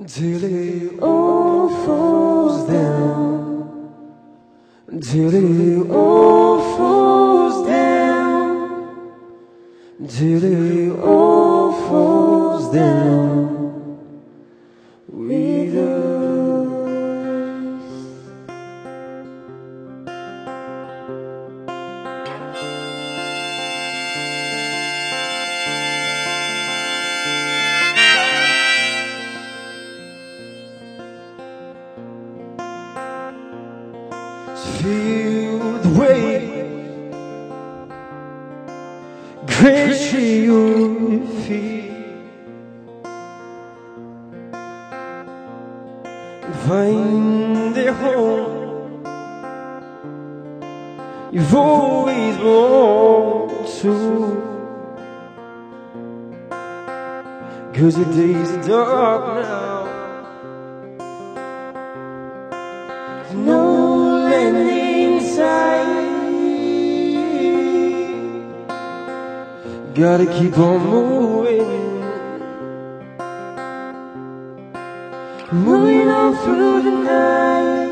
Till it all falls down, till it all falls down, till it all falls down with us. Feel the weight crash your feet, find a home you've always belonged to. 'Cause the days are dark now, no landing sight. Gotta keep on moving, moving on through the night,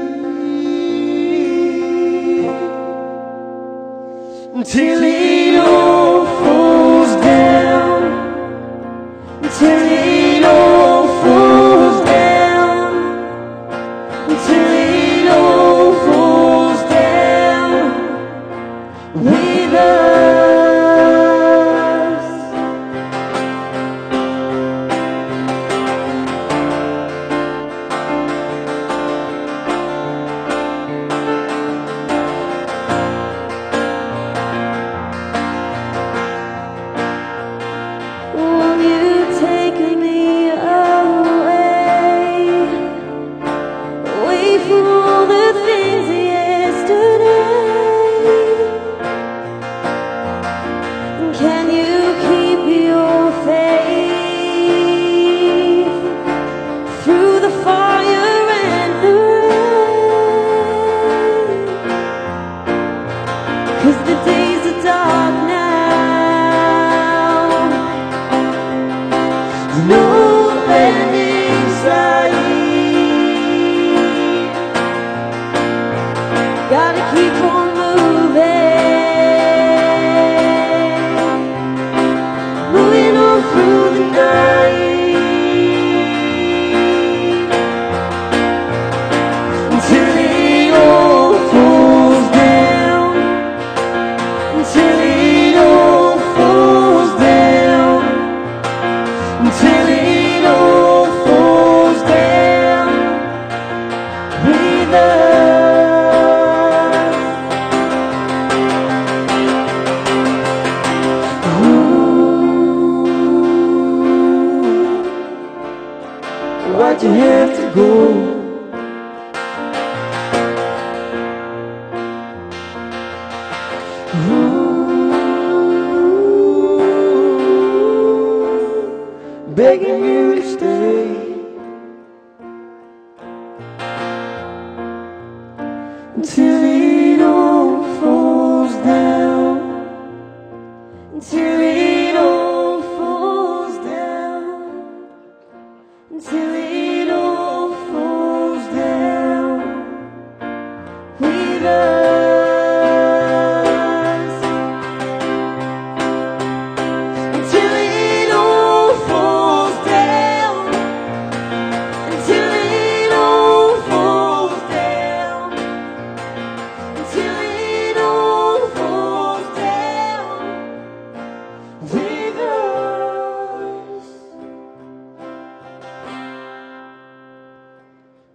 until it all falls down, until it all falls down, until it all falls down with us. Won't you take me away, away from all the things of yesterday? And can you keep your faith through the fire and the rain? 'Cause the days are dark now, no landing sight. Gotta keep on moving, moving on through the night, until it all falls down, until it all falls down, until it all falls down with us. Ooh, why'd you have to go? Ooh, begging you to stay, until it all falls down, until it all falls down, until it all falls down with us. Until it all falls down, until it all falls down, until it all falls down with us.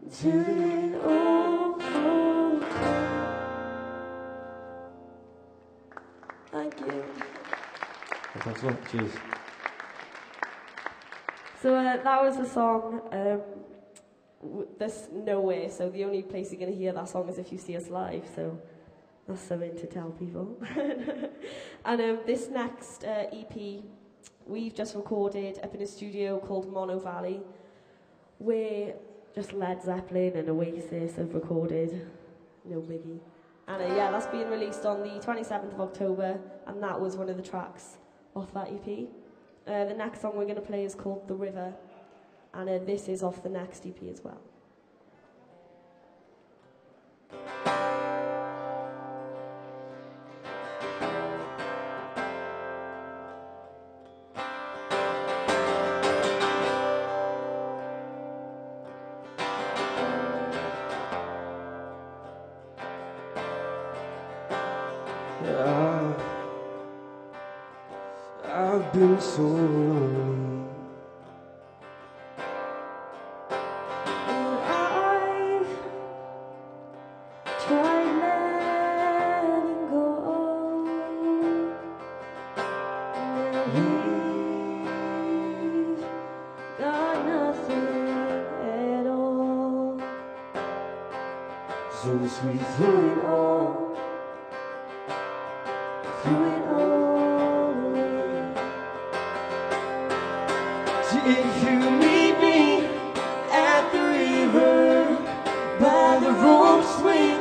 Until it all falls down. Thank you. Thanks a lot. Cheers. So that was the song. There's nowhere, so the only place you're going to hear that song is if you see us live, so that's something to tell people. And this next EP, we've just recorded up in a studio called Mono Valley, where just Led Zeppelin and Oasis have recorded, no biggie. And yeah, that's being released on the 27th of October, and that was one of the tracks off that EP. The next song we're going to play is called The River, and this is off the next EP as well. I've been so lonely. I've tried letting go. Now we've got nothing at all. So sweet through it all. Through it all. If you meet me at the river by the rope swing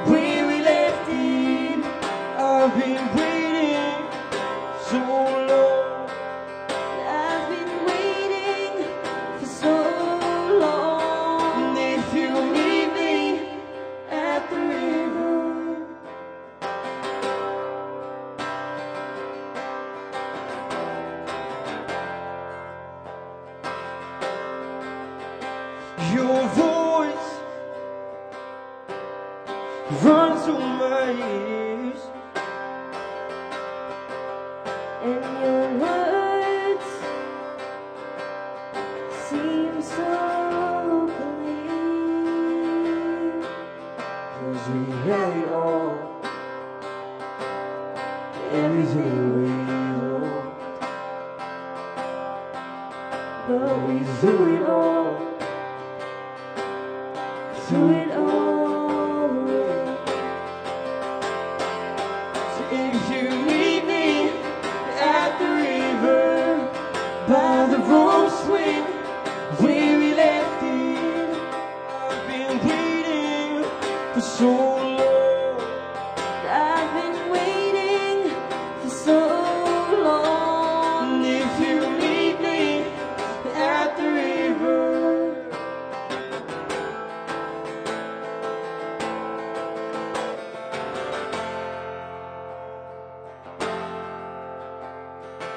where we left it, I've been waiting so long. I've been waiting for so long. And if you meet me At the river, your voice runs through my ears, and your words seem so clear. 'cause we had it all, everything we want, but we threw it all, Through it all away. So if you meet me at the river by the rope swing where we left it, I've been waiting for so long. I've been waiting for so long. And if you meet me at the river,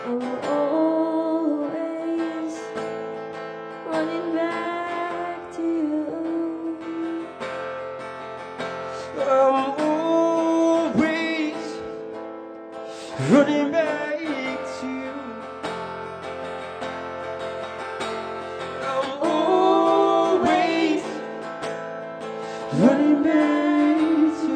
I'm always running back to you. I'm always running back to you. I'm always running back to you.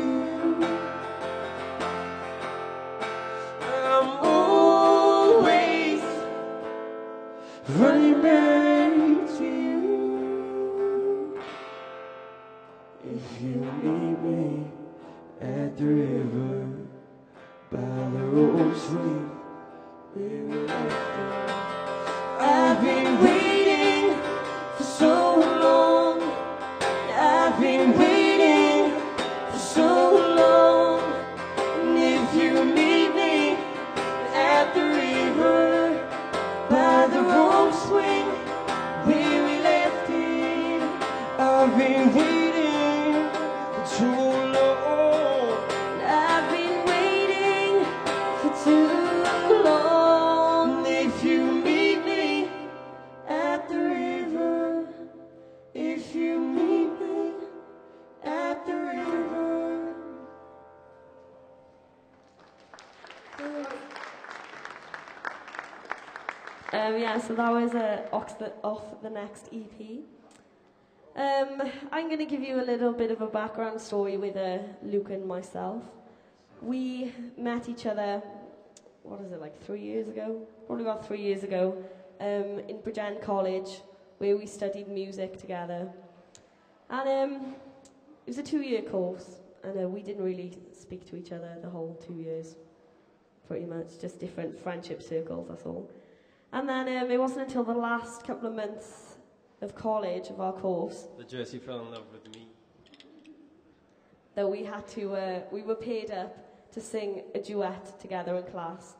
I'm always running back to you. If you meet me at the river by the rope swing where we left it, I've been waiting for so long. I've been waiting for so long. And if you meet me at the river by the rope swing where we left it, I've been waiting for too long. I've been waiting for too long. And if you meet me at the river, if you meet me at the river. Yeah, so that was off the next EP. I'm going to give you a little bit of a background story with Luke and myself. We met each other, what is it, like 3 years ago? Probably about 3 years ago, in Bridgend College, where we studied music together. And it was a 2-year course, and we didn't really speak to each other the whole 2 years, pretty much, just different friendship circles, that's all. And then it wasn't until the last couple of months of college, of our course, The Jersey fell in love with me. that we had to, we were paired up to sing a duet together in class.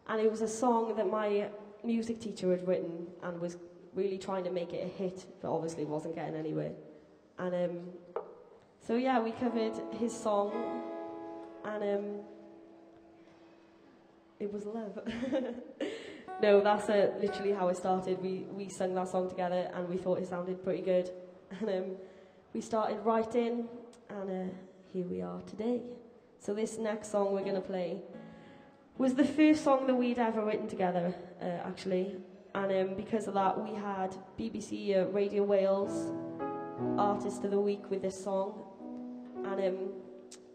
And it was a song that my music teacher had written and was really trying to make it a hit, but obviously wasn't getting anywhere. And so yeah, we covered his song, and it was love. No, that's literally how it started. We sung that song together, and we thought it sounded pretty good. And we started writing, and here we are today. So this next song we're going to play was the first song that we'd ever written together, actually. And because of that, we had BBC Radio Wales Artist of the Week with this song. And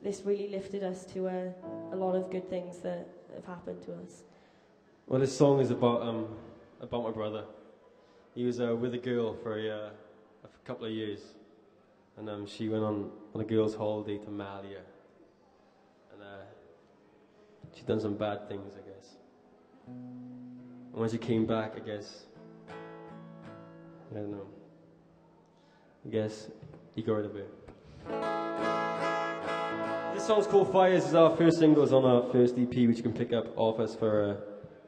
this really lifted us to a lot of good things that have happened to us. Well, this song is about my brother. He was with a girl for a couple of years. And she went on a girl's holiday to Malia. And she'd done some bad things, I guess. And when she came back, I guess, I don't know, I guess he got rid of her. This song's called Fires. It's our first single. It's on our first EP, which you can pick up off us for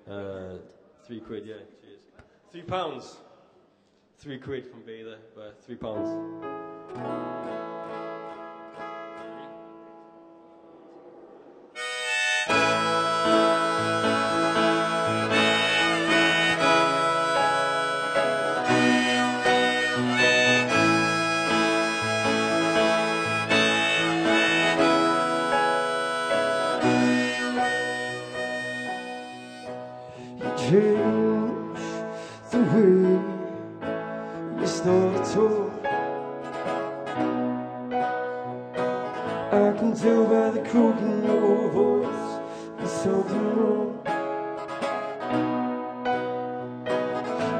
£3, yeah, cheers. £3. £3 from Bather, but £3. Change the way you start to talk. I can tell by the croak in your voice there's something wrong.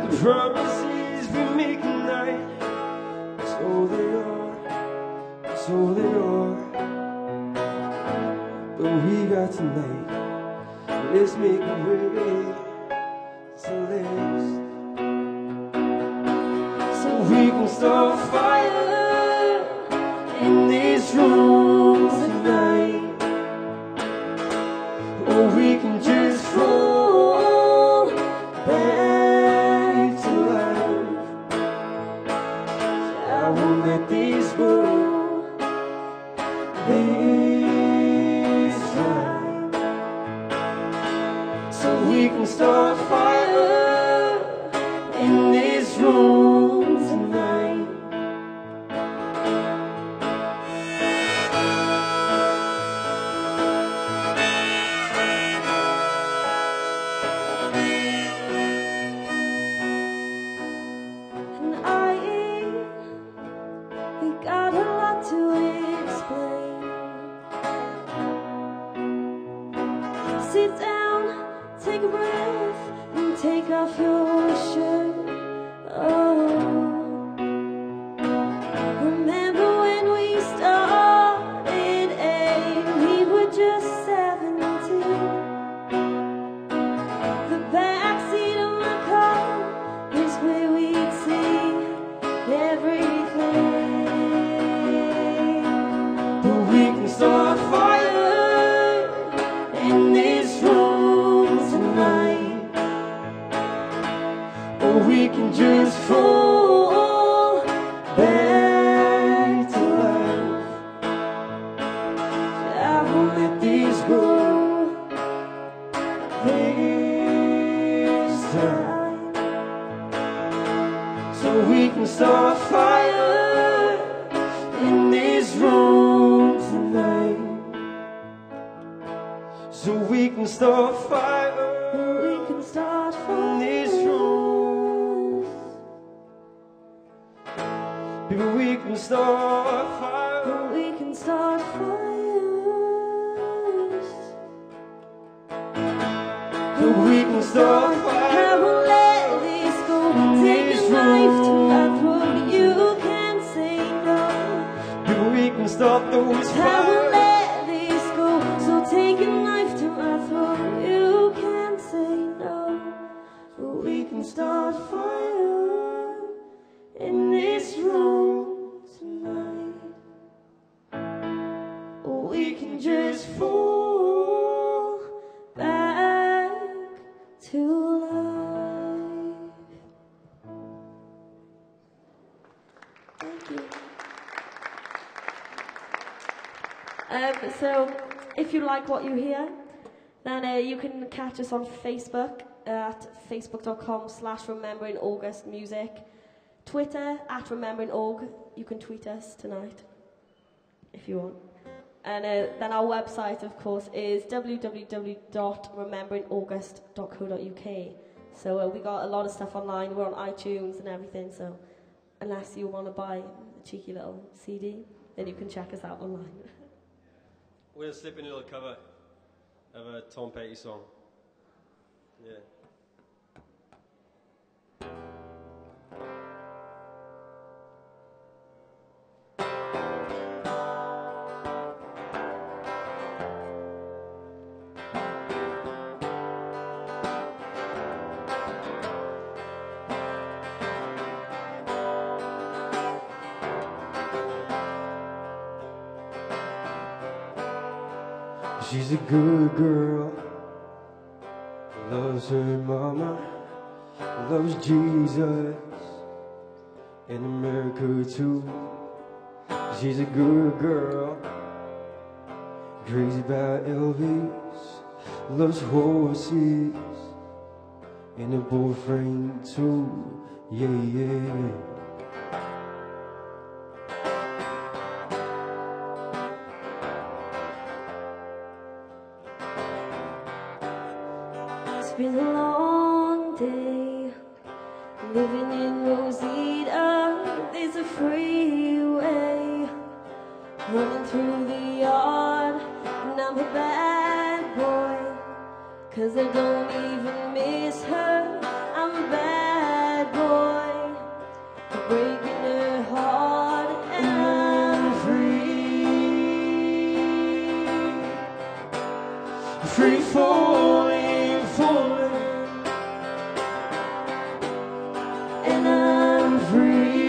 The promises we make tonight, that's all they are, that's all they are. But we got tonight, let's make a way. So we can start a fire in this room tonight, or we can just fall back to life. I won't let this go this time. So we can start a fire in this room tonight. And we got a lot to explain. Sit down, take a breath, and take off your shirt. Oh, remember when we started, we were just 17. The backseat of my car is where we'd see everything. But we can start a fire in this room tonight, or we can just fall back to life. I won't let this go this time. So we can start a fire in this room tonight. So we can start a fire, we can start in this room. Baby, we can start fires. We can start fires. So we can start fires. I won't let this go. Take a knife to my throat. You can't say no. Baby, we can start those fires. I won't let this go. So take a knife to my throat. You can't say no. But we can start fire in this room tonight. So, if you like what you hear, then you can catch us on Facebook at facebook.com/rememberingaugustmusic, Twitter at rememberingaug. You can tweet us tonight if you want. And then our website, of course, is www.rememberingaugust.co.uk. So we got a lot of stuff online. We're on iTunes and everything. So unless you want to buy a cheeky little CD, then you can check us out online. We're going to slip in a little cover of a Tom Petty song. Yeah. She's a good girl, loves her mama, loves Jesus, and America too. She's a good girl, crazy about Elvis, loves horses, and a boyfriend too, yeah, yeah. It's been a long day, living in Rosita. There's a freeway running through the yard, and I'm a bad boy, 'cause I don't even miss her. I'm a bad boy, breaking her heart, and I'm free falling, falling, and I'm free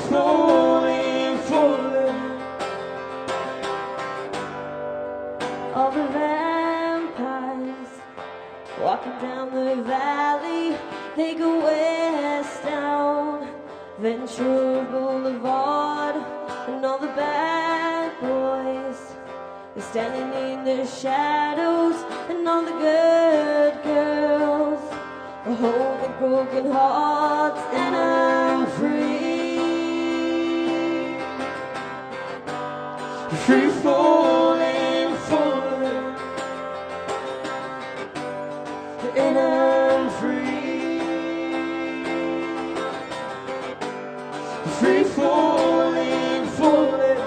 falling, falling. All the vampires walking down the valley, they go west down Ventura Boulevard, and all the bad boys are standing in the shadows, and all the good girls are holding broken hearts, and I'm free falling, falling, and I'm free falling, falling,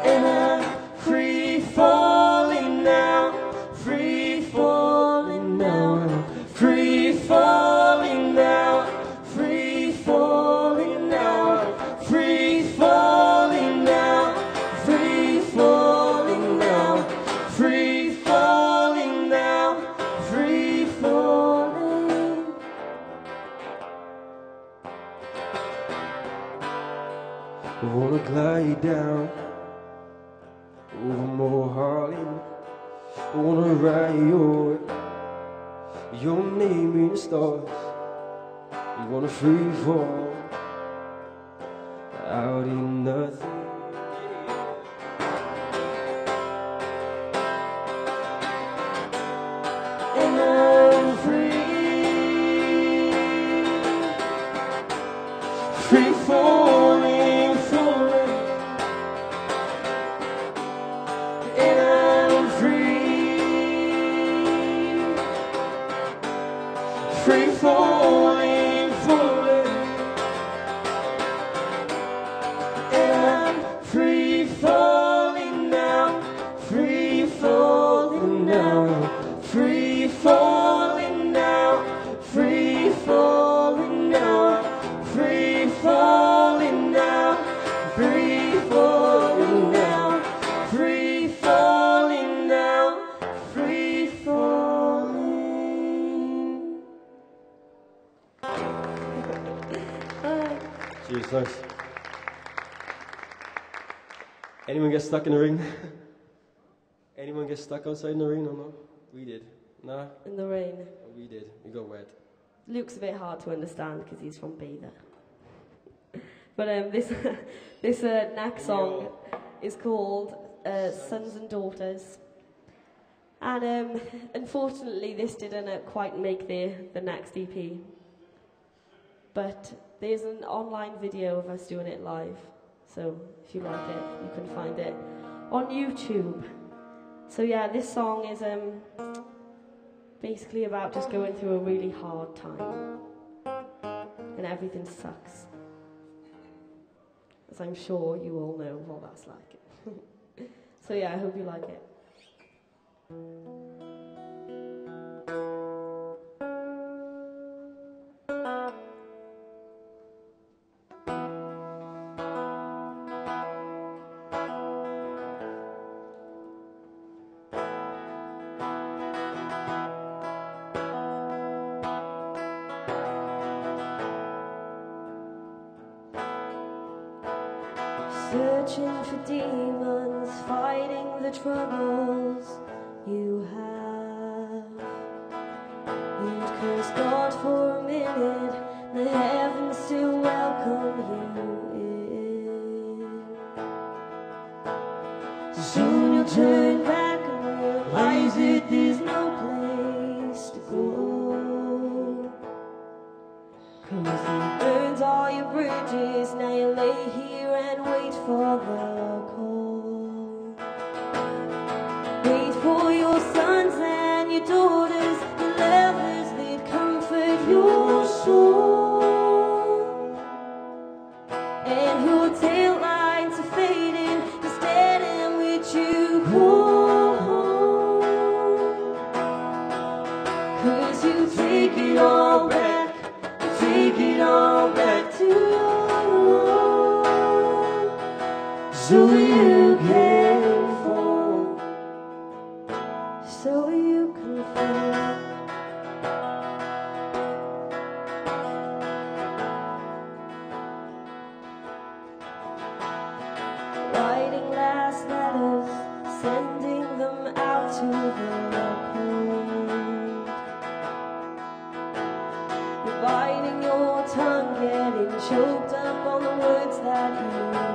and I'm free falling now, free falling now, free falling now, free falling now, free falling now, free falling now, free falling now, free falling. I wanna glide down over more Harlem. I wanna write your name in the stars. You wanna free fall out in nothing. And I'm free falling, falling, and I'm free falling, falling, and I'm free falling now, free falling now, free falling now, free falling now, free falling now, free falling now, free falling now, free falling. Cheers, nice. Anyone get stuck in the ring? Anyone get stuck outside in the rain or not? We did. Nah? In the rain. We did. We got wet. Luke's a bit hard to understand because he's from Bay there. But this next song is called Sons and Daughters. And unfortunately, this didn't quite make the next EP. But there's an online video of us doing it live. So if you like it, you can find it on YouTube. So yeah, this song is basically about just going through a really hard time. And everything sucks. As I'm sure you all know what that's like. So yeah, I hope you like it. Searching for demons, fighting the troubles you have. You'd curse God for a minute, the heavens still welcome you in. Soon you'll turn back and realize that there's no place to go. 'Cause he burns all your bridges, now you lay here and wait for the call. Wait for your sons and your daughters, the lovers that comfort your soul. And your tail lights are fading, instead in which you call home. 'Cause you take it all back, you take it all back to your Lord. So you can fall, so you can fall. Writing last letters, sending them out to the cold. You're biting your tongue, getting choked up on the words that you wrote.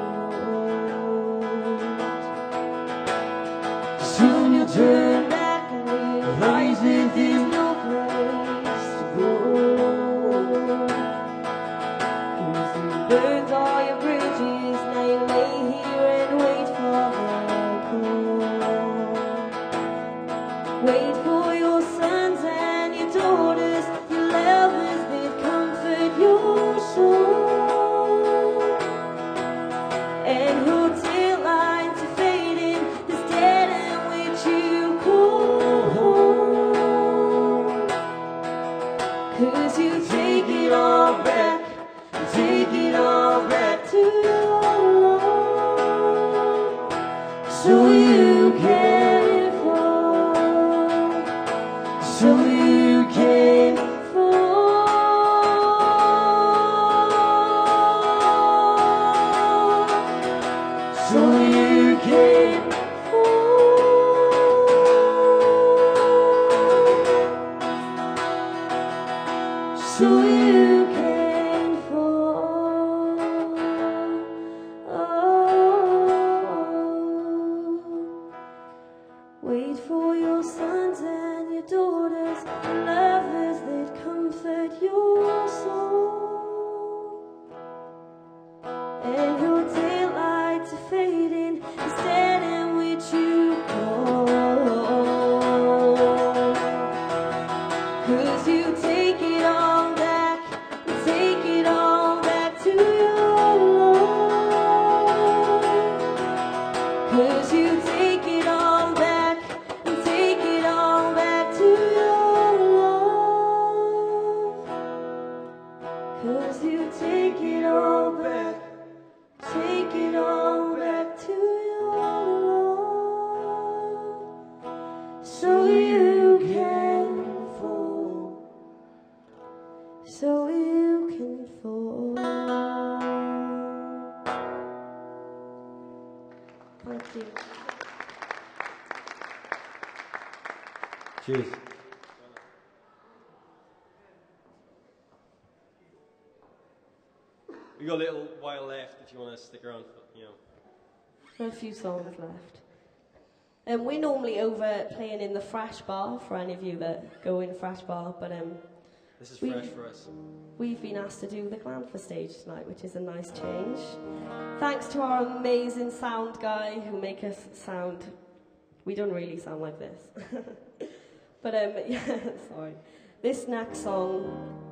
Soon you'll turn back and realize that there's no place to go. 'Cause you burned all your bridges, now you lay here and wait for the call. Wait for your sons and your daughters, your lovers that comfort your soul. And your tail lights are fading, this dead end which you call home. 'Cause you take it all back, you take it all back to your Lord. So you can fall, so you can fall, so you can fall, so you can fall. Wait for your sons and your daughters, the lovers that comfort your soul. And your tail lights are fading, instead in which you call. 'Cause you take it all back, you take it all back to your Lord. 'Cause you take it all back, you take it all back to your love. 'Cause you take it all back, take it all back to your love. So you can fall, so you can fall. Thank you. Cheers. We got a little while left if you want to stick around for, you know. A few songs left. And we're normally over playing in the Fresh Bar for any of you that go in Fresh Bar, but this is fresh for us. We've been asked to do the Canolfan stage tonight, which is a nice change. Thanks to our amazing sound guy who make us sound. We don't really sound like this, but yeah, sorry. This next song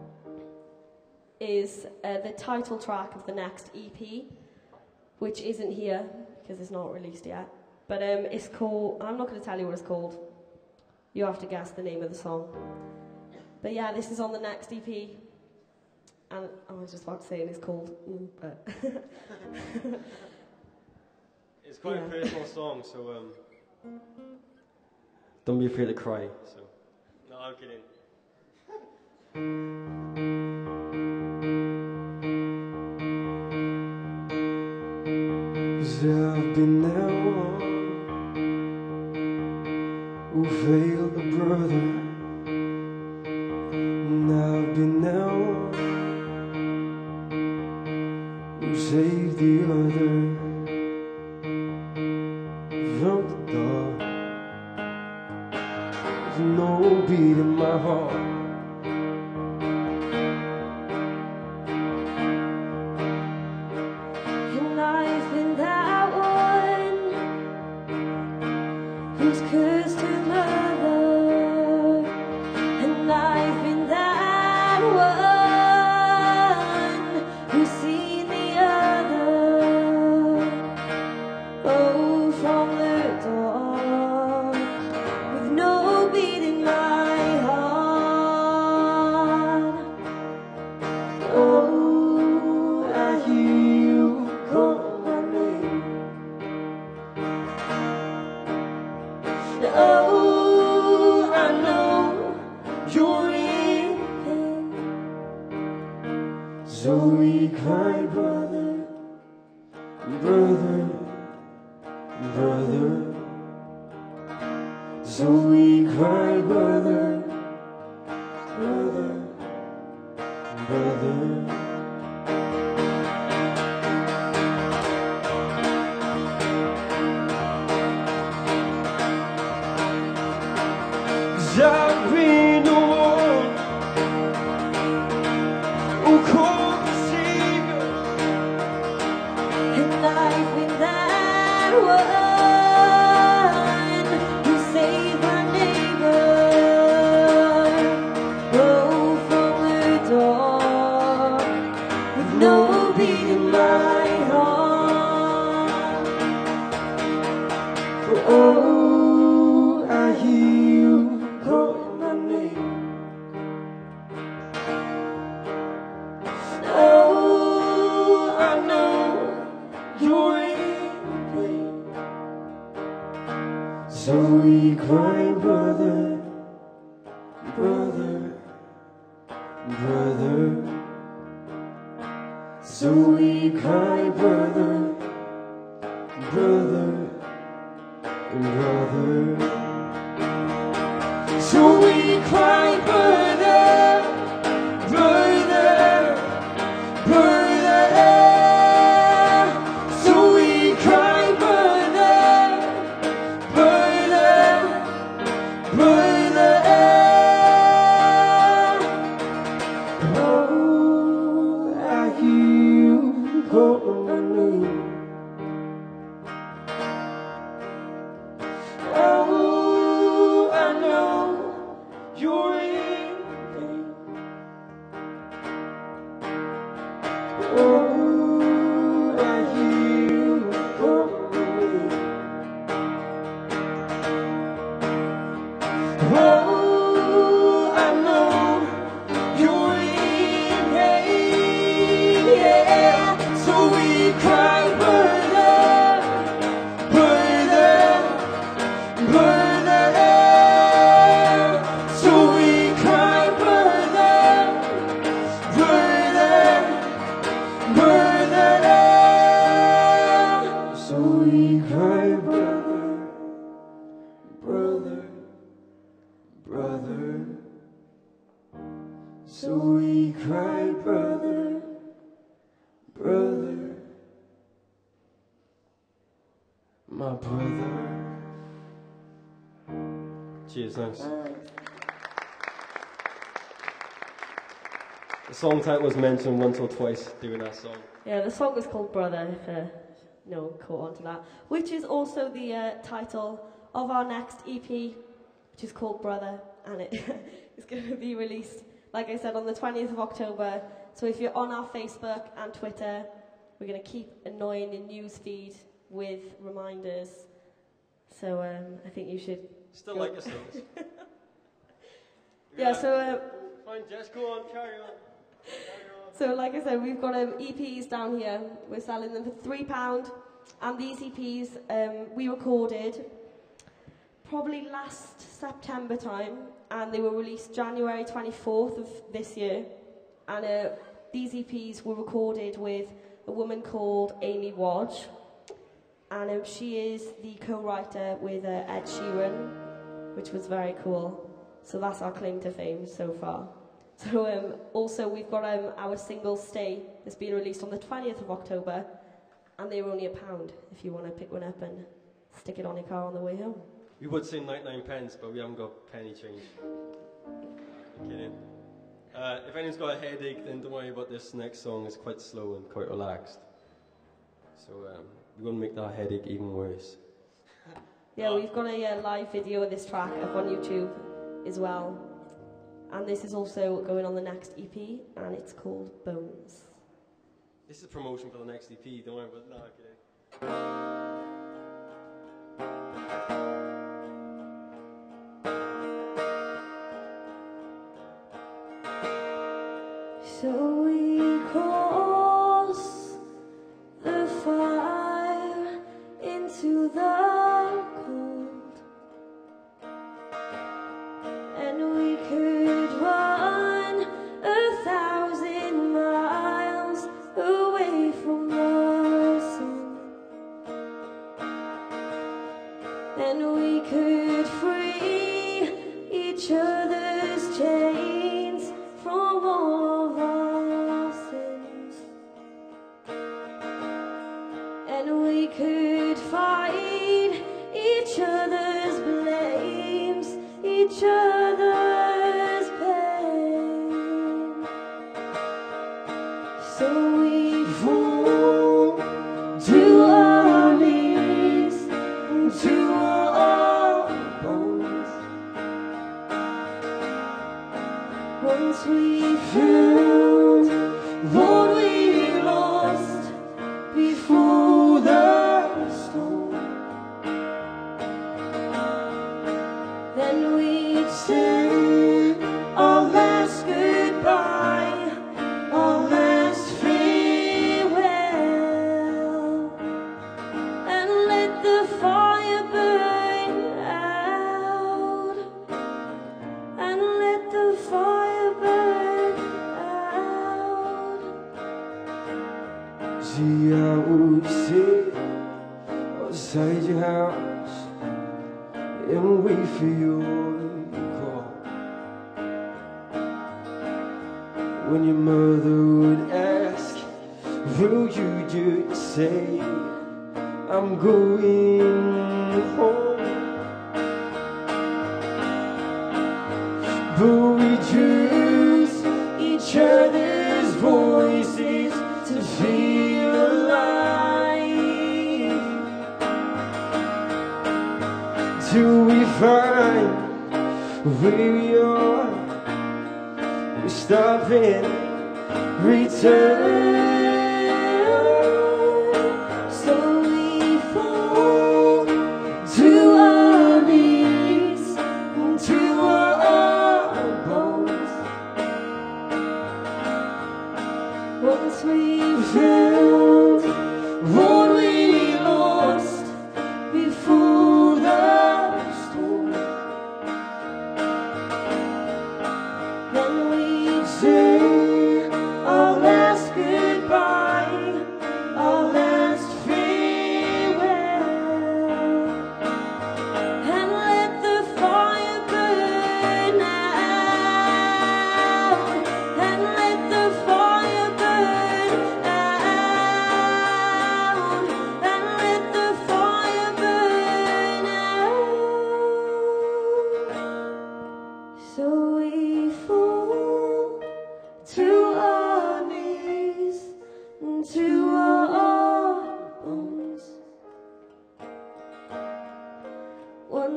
is the title track of the next EP, which isn't here because it's not released yet. But it's called, I'm not going to tell you what it's called. You have to guess the name of the song. But yeah, this is on the next EP. And I was just about to say it's called, but... It's quite a personal song, so don't be afraid to cry. So, no, I'm kidding. 'Cause I've been there one who failed a brother, and I've been there one who saved the other from the dark. There's no beat in my heart. And I've been that one who's cursed her mother, and I've been that one who's seen the other. Oh, from the dark, with no beat in my heart. Oh, I hear you call my name. Oh, I know you're in pain. So we cry, brother, brother, brother. So we cry, brother, brother, brother. I've been the one who called the Savior, And I've been that one who saved my neighbor. Oh, from the dark, with no beat in my heart. oh, I hear you calling my name. Oh, I know you're in pain. So we cry, brother, brother, brother. So we cry, brother, brother, brother. So we cry, brother, brother, brother. So we cry, brother, brother, brother. Oh, I hear you calling my name. Oh, I know you're in pain. Oh, I hear you calling my name. Oh, I know you're in pain. Yeah. So we cry, brother, brother, brother. So we cry, brother, brother, brother. So we cry, brother, brother, brother. So we cry, brother, brother. My brother. Cheers, thanks. The song title was mentioned once or twice during that song. Yeah, the song is called Brother, if no one caught on to that, which is also the title of our next EP, which is called Brother, and it is going to be released, like I said, on the 20th of October. So if you're on our Facebook and Twitter, we're going to keep annoying the news feed with reminders. So I think you should... Still like your songs. Yeah, so... Fine, Jess, go on, carry on. So like I said, we've got EPs down here. We're selling them for £3. And these EPs we recorded probably last September time, and they were released January 24th of this year. And these EPs were recorded with a woman called Amy Wadge, and she is the co-writer with Ed Sheeran, which was very cool. So that's our claim to fame so far. So also we've got our single Stay that's been released on the 20th of October, and they were only £1 if you want to pick one up and stick it on your car on the way home. We would say 99 pence, but we haven't got penny change. I'm kidding. If anyone's got a headache, then don't worry about this next song. It's quite slow and quite relaxed. So we're going to make that headache even worse. Yeah, we've got a live video of this track up on YouTube as well. And this is also going on the next EP, and it's called Bones. This is promotion for the next EP, don't worry about it. No, I'm kidding. So we cross the fire into the cold, and we could run 1,000 miles away from the sun, and we could free each other's chains from all of our sins, and we could fight each other's blames, each other's pain. So we fall to our knees, to our bones. Once we found what we lost before the storm, then we'd say our last goodbye, our last farewell, and let the fire burn out, and let the fire burn out. See, I would sit outside your house and wait for your call. When your mother would ask, will you just say, I'm going home? But we use each other's voices to feel alive, till we find where we are, we stop and return. So we fall to our knees, to our bones. Once we found what we lost before the storm, then we say our last goodbye.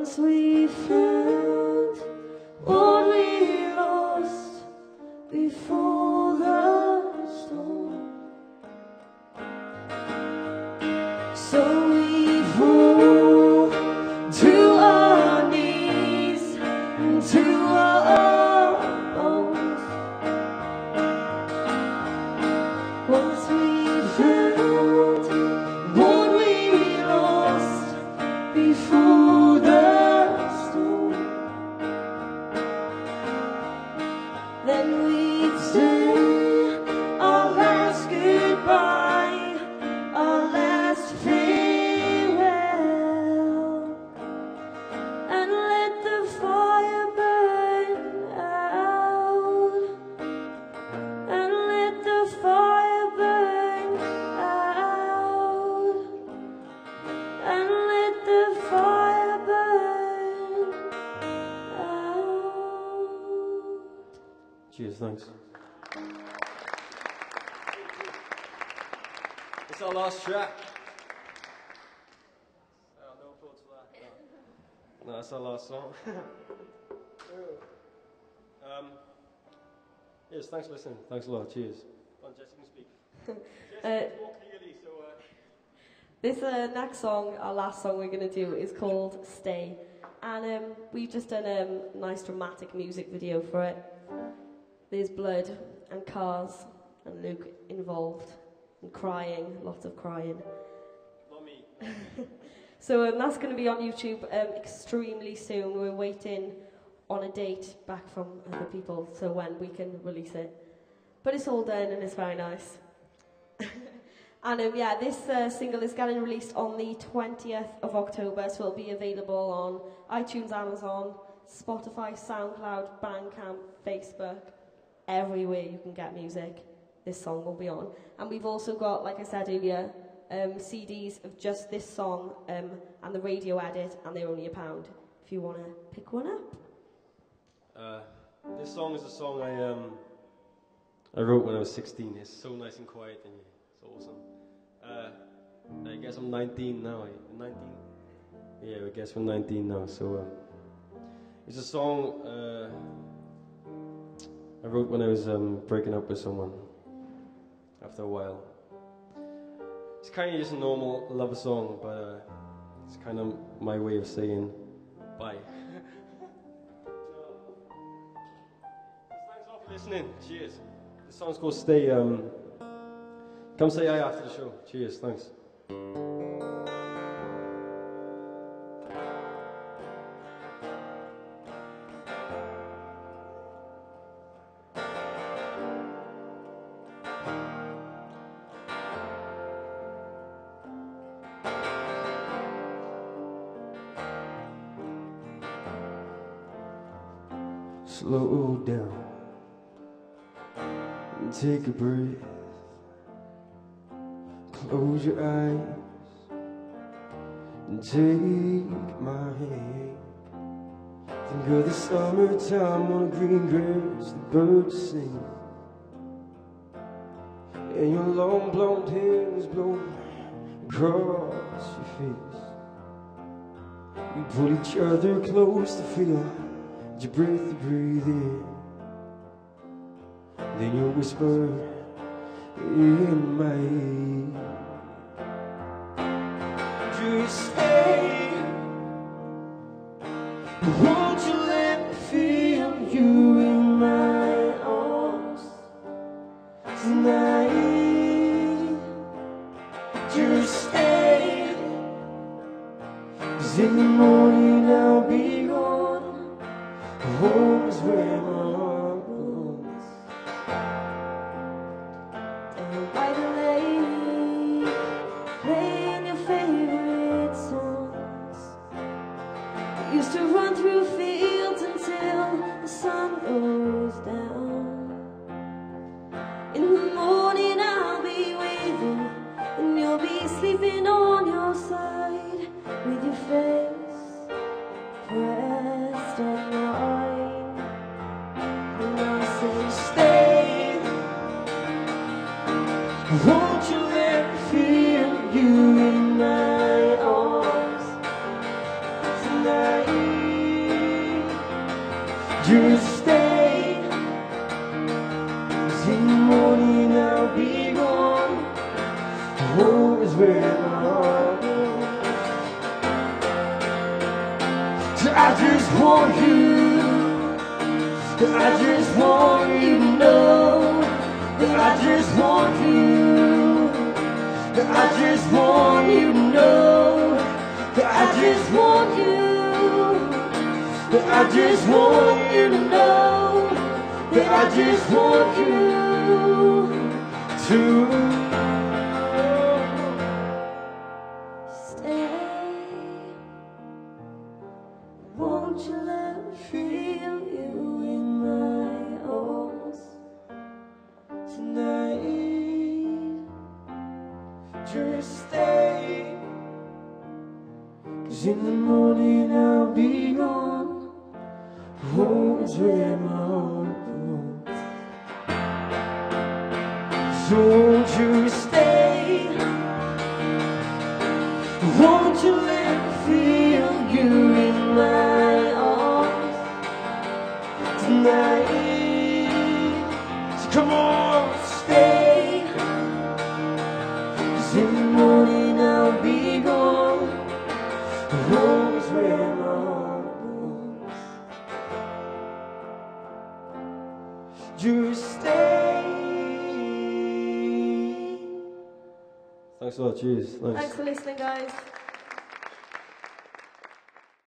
Once we found what we lost before the storm, so we fall to our knees and to our bones. Once we found what we lost before the storm, then we'd say our last goodbye, our last farewell, and let the fire burn out, and let the fire burn out, and let the fire burn out. Cheers, thanks. It's our last track. No applause for that. No, that's our last song. Yes, thanks for listening. Thanks a lot. Cheers. Go on, Jess, you can speak. Jess, more clearly, so... This next song, our last song we're going to do, is called Stay. And we've just done a nice dramatic music video for it. There's blood and cars and Luke involved and crying, lots of crying. Not me. So that's going to be on YouTube extremely soon. We're waiting on a date back from other people, so when we can release it. But it's all done and it's very nice. And yeah, this single is getting released on the 20th of October, so it'll be available on iTunes, Amazon, Spotify, SoundCloud, Bandcamp, Facebook, everywhere you can get music. This song will be on. And we've also got, like I said earlier, CDs of just this song and the radio edit, and they're only £1 if you want to pick one up. This song is a song I wrote when I was 16. It's so nice and quiet and it's awesome. I guess I'm 19 now. 19? Yeah, I guess I'm 19 now. So it's a song I wrote when I was breaking up with someone after a while. It's kind of just a normal love song, but it's kind of my way of saying bye. Thanks all for listening. Cheers. This song's called Stay. Come say hi after the show. Cheers. Thanks. Slow down and take a breath. Close your eyes and take my hand. Think of the summertime on green grass, the birds sing, and your long blonde hair is blown across your face. We pull each other close to feel your breath to breathe in. Then you whisper in my ear, just stay. Won't you let me feel you in my arms tonight? Just stay, 'cause in the morning I'll be gone. Home is where my heart belongs. Down by the lake, playing your favorite songs. We used to run through fields until the sun goes down. In the morning I'll be waiting, and you'll be sleeping on your side with your face pressed on mine. And I say, stay. Won't you let me feel you in my arms tonight? just stay. 'Cause in the morning I'll be gone. Home is where my heart goes. So I just want you. I just want you to know that I just want you. That I just want you to know that I just want you. That I just want you to know that I just want you to Stay. Won't you let me feel you in my arms tonight. Just stay. 'Cause in the morning I'll be gone. Home is where my heart goes. So won't you stay? Won't you let me feel you in my arms tonight? So come on, stay. 'Cause in the morning I'll be gone. Home is where my heart goes. Just stay. Thanks a lot, cheers. Thanks. Thanks for listening, guys.